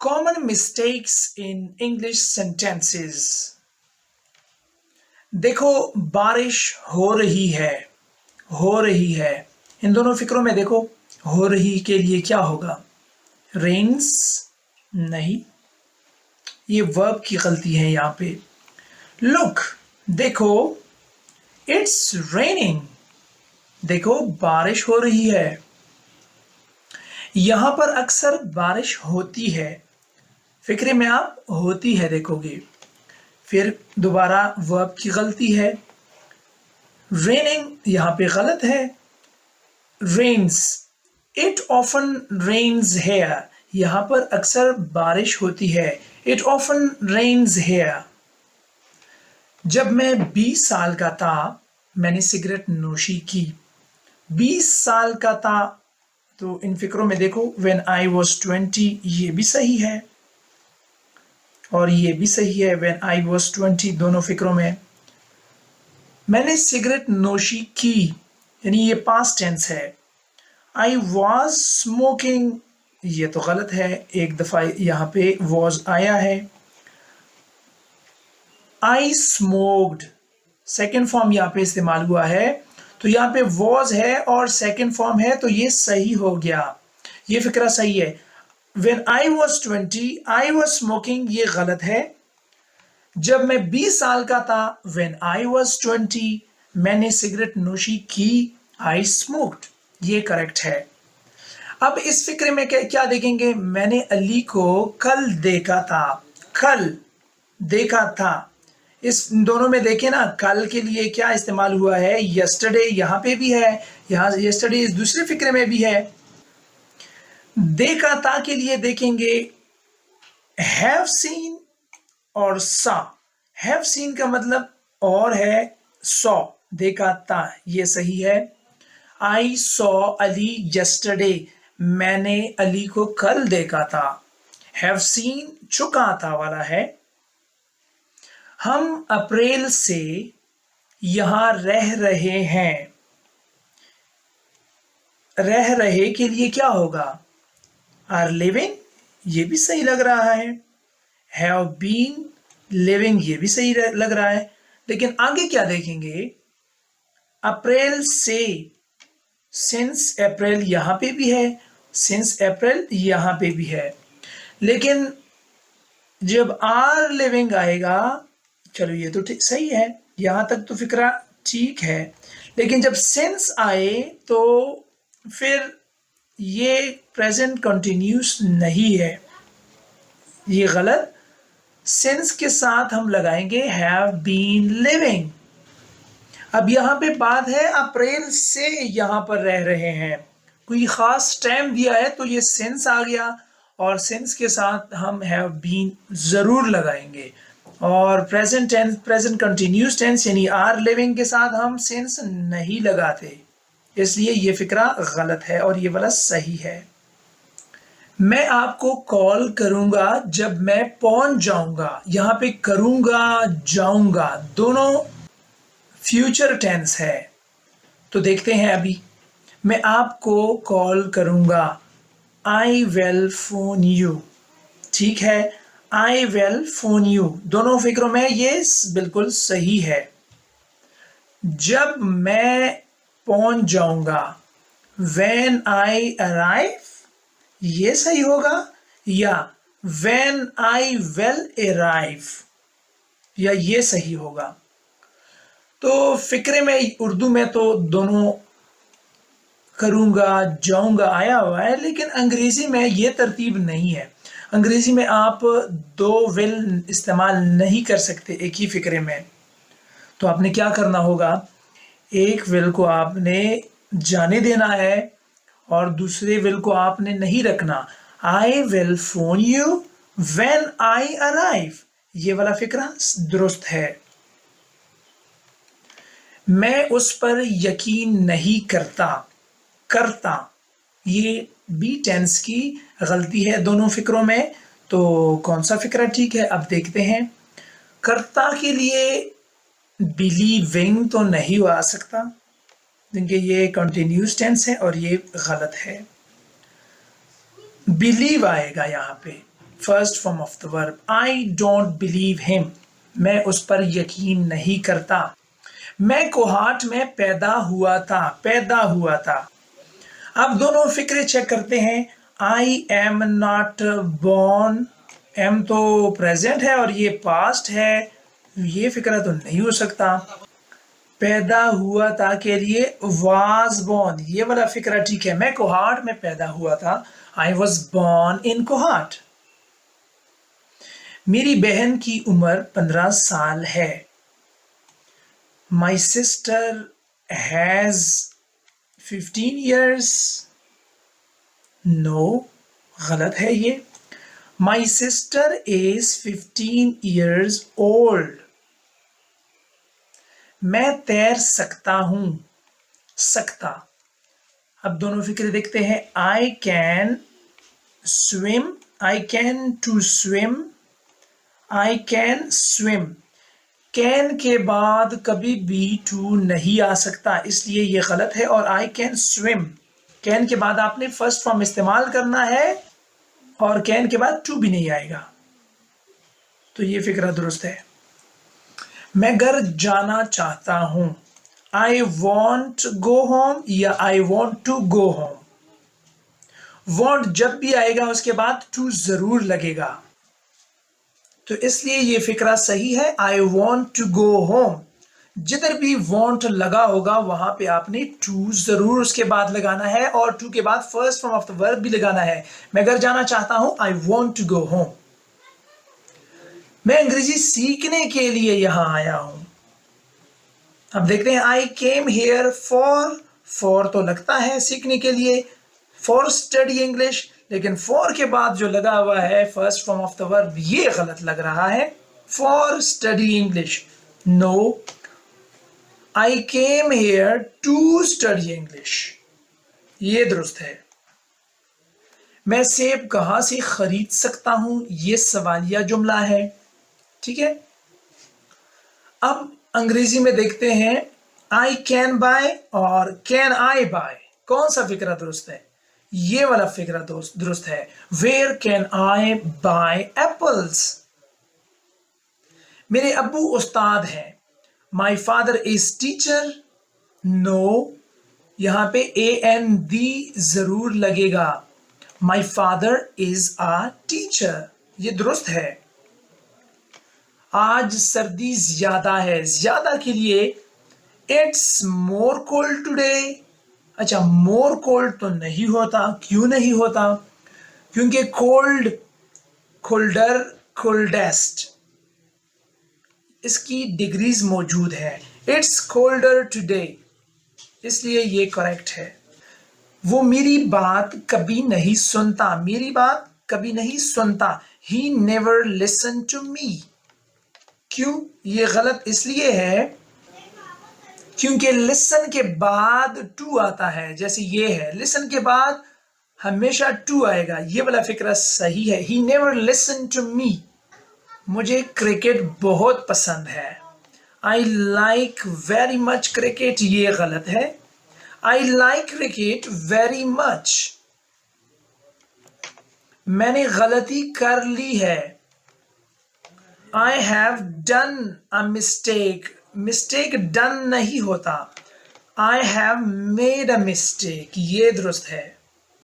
Common mistakes in English sentences. देखो, बारिश हो रही है, हो रही है। इन दोनों फिक्रों में देखो, हो रही के लिए क्या होगा? रेन्स नहीं, ये वर्ब की गलती है यहाँ पे। लुक, देखो, इट्स रेनिंग, देखो बारिश हो रही है। यहां पर अक्सर बारिश होती है, फिक्रे में आप होती है देखोगे। फिर दोबारा वर्ब की गलती है, रेनिंग यहां पे गलत है। Rains, it often rains here, यहां पर अक्सर बारिश होती है। It often rains here. जब मैं 20 साल का था, मैंने सिगरेट नोशी की। 20 साल का था, तो इन फिक्रों में देखो, व्हेन आई वॉज 20, ये भी सही है और ये भी सही है। व्हेन आई वॉज 20, दोनों फिक्रों में। मैंने सिगरेट नोशी की, यानी ये पास्ट टेंस है। आई वॉज स्मोकिंग, ये तो गलत है, एक दफा यहां पे वॉज आया है। आई स्मोक्ड, सेकेंड फॉर्म यहां पे इस्तेमाल हुआ है, तो यहां पे वॉज है और सेकेंड फॉर्म है, तो ये सही हो गया, ये फिक्रा सही है। When I was 20, I was smoking, ये गलत है। जब मैं 20 साल का था, When I was 20, मैंने सिगरेट नोशी की, I smoked, ये करेक्ट है। अब इस फिक्रे में क्या देखेंगे? मैंने अली को कल देखा था, कल देखा था। इस दोनों में देखें ना, कल के लिए क्या इस्तेमाल हुआ है? यस्टरडे यहां पे भी है, यहां यस्टरडे इस दूसरे फिक्रे में भी है। देखा था के लिए देखेंगे हैव सीन और सा। हैव सीन का मतलब और है सॉ, देखा था, ये सही है। आई सॉ अली यस्टरडे, मैंने अली को कल देखा था। हैव सीन चुका था वाला है। हम अप्रैल से यहां रह रहे हैं। रह रहे के लिए क्या होगा? आर लिविंग, ये भी सही लग रहा है। हैव बीन लिविंग, ये भी सही लग रहा है। लेकिन आगे क्या देखेंगे? अप्रैल से, सिंस अप्रैल यहां पे भी है, सिंस अप्रैल यहां पे भी है। लेकिन जब आर लिविंग आएगा, चलो ये तो ठीक सही है, यहां तक तो फिक्रा ठीक है। लेकिन जब सिंस आए तो फिर ये प्रेजेंट कंटिन्यूस नहीं है, ये गलत। सिंस के साथ हम लगाएंगे हैव बीन लिविंग। अब यहां पे बात है अप्रैल से यहां पर रह रहे हैं, कोई खास टाइम दिया है तो ये सिंस आ गया, और सिंस के साथ हम हैव बीन जरूर लगाएंगे। और present tense, present continuous tense यानी आर लिविंग के साथ हम सिंस नहीं लगाते, इसलिए ये फिक्रा गलत है और ये वाला सही है। मैं आपको कॉल करूंगा जब मैं पहुंच जाऊंगा। यहां पे करूंगा, जाऊंगा, दोनों फ्यूचर टेंस है। तो देखते हैं अभी। मैं आपको कॉल करूंगा, आई विल फोन यू, ठीक है। आई विल फोन यू, दोनों फिक्रों में ये बिल्कुल सही है। जब मैं पहुंच जाऊंगा, व्हेन आई अराइव, ये सही होगा, या व्हेन आई विल अराइव, या ये सही होगा। तो फिक्रे में उर्दू में तो दोनों करूंगा जाऊंगा आया हुआ है, लेकिन अंग्रेजी में ये तरतीब नहीं है। अंग्रेजी में आप दो विल इस्तेमाल नहीं कर सकते एक ही फिक्रे में। तो आपने क्या करना होगा? एक विल को आपने जाने देना है और दूसरे विल को आपने नहीं रखना। I will phone you when I arrive, ये वाला फिक्रा दुरुस्त है। मैं उस पर यकीन नहीं करता, करता, ये बी टेंस की गलती है दोनों फिक्रों में। तो कौन सा फिक्रा ठीक है, अब देखते हैं। करता के लिए बिलीविंग तो नहीं आ सकता, क्योंकि ये कंटिन्यूस टेंस है और ये गलत है। बिलीव आएगा यहाँ पे, first form of the verb, I don't believe him, मैं उस पर यकीन नहीं करता। मैं कोहाट में पैदा हुआ था, पैदा हुआ था। अब दोनों फिक्रे चेक करते हैं। I am not born, am तो प्रेजेंट है और ये पास्ट है, ये फिक्रा तो नहीं हो सकता। पैदा हुआ था के लिए वाज बॉर्न, ये वाला फिक्रा ठीक है, मैं कोहाट में पैदा हुआ था, I was born in Kohat. मेरी बहन की उम्र 15 साल है। My sister has 15 years. No, गलत है ये। My sister is 15 years old. मैं तैर सकता हूं, सकता। अब दोनों फिक्रे देखते हैं। I can swim, I can to swim, I can swim. Can के बाद कभी भी टू नहीं आ सकता, इसलिए ये गलत है। और आई कैन स्विम, कैन के बाद आपने फर्स्ट फॉर्म इस्तेमाल करना है और कैन के बाद टू भी नहीं आएगा, तो ये फिक्रा दुरुस्त है। मैं घर जाना चाहता हूं, आई वॉन्ट गो होम या I want to go home. Want जब भी आएगा उसके बाद टू जरूर लगेगा, तो इसलिए ये फिक्रा सही है। I want to go home, जिधर भी वॉन्ट लगा होगा वहां पे आपने टू जरूर उसके बाद लगाना है और टू के बाद first form of the verb भी लगाना है। मैं घर जाना चाहता हूं, I want to go home. मैं अंग्रेजी सीखने के लिए यहां आया हूं। अब देखते हैं, I came here for, for तो लगता है सीखने के लिए, फॉर स्टडी इंग्लिश, लेकिन फॉर के बाद जो लगा हुआ है first form of the verb, ये गलत लग रहा है। For study English, no. I came here to study English, ये दुरुस्त है। मैं सेब कहां से खरीद सकता हूं, ये सवालिया जुमला है, ठीक है। अब अंग्रेजी में देखते हैं, आई कैन बाय और कैन आई बाय, कौन सा फिक्रा दुरुस्त है? ये वाला फिक्रा दुरुस्त है। Where can I buy apples. मेरे अब्बू उस्ताद हैं, my father is teacher, no. यहां पे AND जरूर लगेगा। My father is a teacher, ये दुरुस्त है। आज सर्दी ज्यादा है, ज्यादा के लिए इट्स मोर कोल्ड टुडे। अच्छा, मोर कोल्ड तो नहीं होता, क्यों नहीं होता? क्योंकि कोल्ड, कोल्डर, कोल्डेस्ट, इसकी डिग्रीज मौजूद है। इट्स कोल्डर टुडे, इसलिए ये करेक्ट है। वो मेरी बात कभी नहीं सुनता, मेरी बात कभी नहीं सुनता। He never listen to me. क्यों ये गलत इसलिए है क्योंकि लिसन के बाद टू आता है, जैसे ये है, लिसन के बाद हमेशा टू आएगा, ये वाला फिक्रा सही है। He never listen to me. मुझे क्रिकेट बहुत पसंद है, I like very much cricket, ये गलत है। I like cricket very much. मैंने गलती कर ली है, I have done a mistake. Mistake done नहीं होता, I have made a mistake, ये दुरुस्त है।